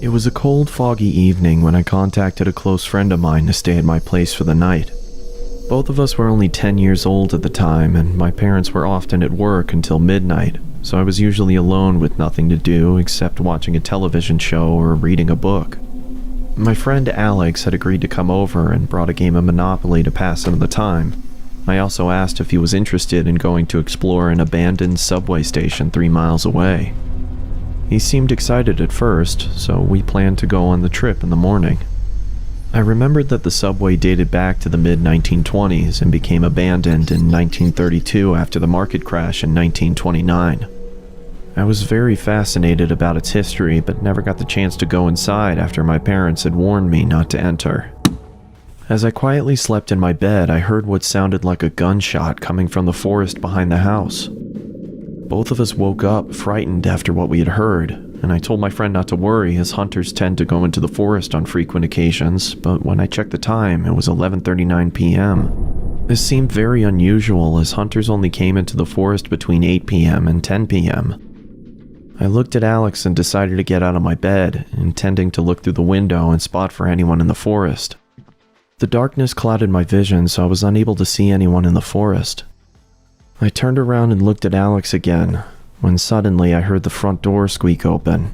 It was a cold, foggy evening when I contacted a close friend of mine to stay at my place for the night. Both of us were only 10 years old at the time, and my parents were often at work until midnight, so I was usually alone with nothing to do except watching a television show or reading a book. My friend Alex had agreed to come over and brought a game of Monopoly to pass some of the time. I also asked if he was interested in going to explore an abandoned subway station 3 miles away. He seemed excited at first, so we planned to go on the trip in the morning. I remembered that the subway dated back to the mid-1920s and became abandoned in 1932 after the market crash in 1929. I was very fascinated about its history, but never got the chance to go inside after my parents had warned me not to enter. As I quietly slept in my bed, I heard what sounded like a gunshot coming from the forest behind the house. Both of us woke up, frightened after what we had heard, and I told my friend not to worry as hunters tend to go into the forest on frequent occasions, but when I checked the time, it was 11:39 p.m. This seemed very unusual as hunters only came into the forest between 8 p.m. and 10 p.m. I looked at Alex and decided to get out of my bed, intending to look through the window and spot for anyone in the forest. The darkness clouded my vision, so I was unable to see anyone in the forest. I turned around and looked at Alex again, when suddenly I heard the front door squeak open.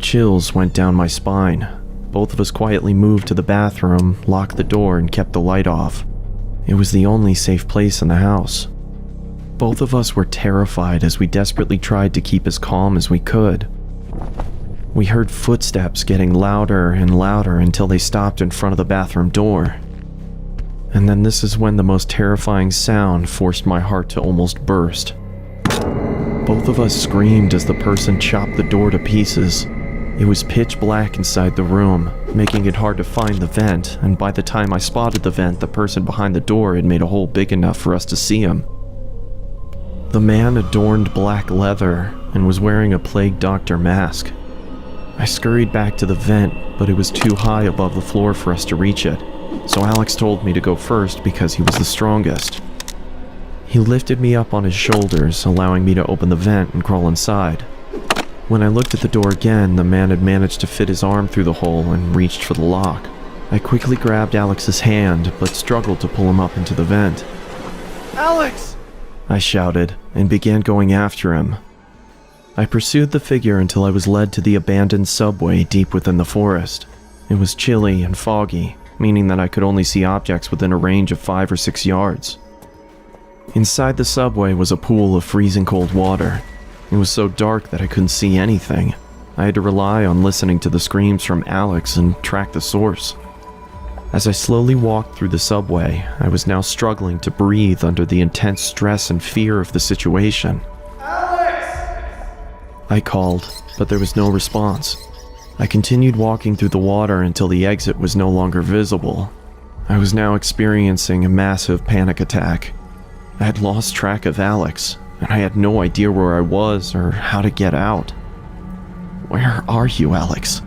Chills went down my spine. Both of us quietly moved to the bathroom, locked the door, and kept the light off. It was the only safe place in the house. Both of us were terrified as we desperately tried to keep as calm as we could. We heard footsteps getting louder and louder until they stopped in front of the bathroom door. And then this is when the most terrifying sound forced my heart to almost burst. Both of us screamed as the person chopped the door to pieces. It was pitch black inside the room, making it hard to find the vent, and by the time I spotted the vent, the person behind the door had made a hole big enough for us to see him. The man adorned black leather and was wearing a plague doctor mask. I scurried back to the vent, but it was too high above the floor for us to reach it, so Alex told me to go first because he was the strongest. He lifted me up on his shoulders, allowing me to open the vent and crawl inside. When I looked at the door again, the man had managed to fit his arm through the hole and reached for the lock. I quickly grabbed Alex's hand, but struggled to pull him up into the vent. "Alex!" I shouted, and began going after him. I pursued the figure until I was led to the abandoned subway deep within the forest. It was chilly and foggy, meaning that I could only see objects within a range of 5 or 6 yards. Inside the subway was a pool of freezing cold water. It was so dark that I couldn't see anything. I had to rely on listening to the screams from Alex and track the source. As I slowly walked through the subway, I was now struggling to breathe under the intense stress and fear of the situation. "Alex!" I called, but there was no response. I continued walking through the water until the exit was no longer visible. I was now experiencing a massive panic attack. I had lost track of Alex, and I had no idea where I was or how to get out. "Where are you, Alex?"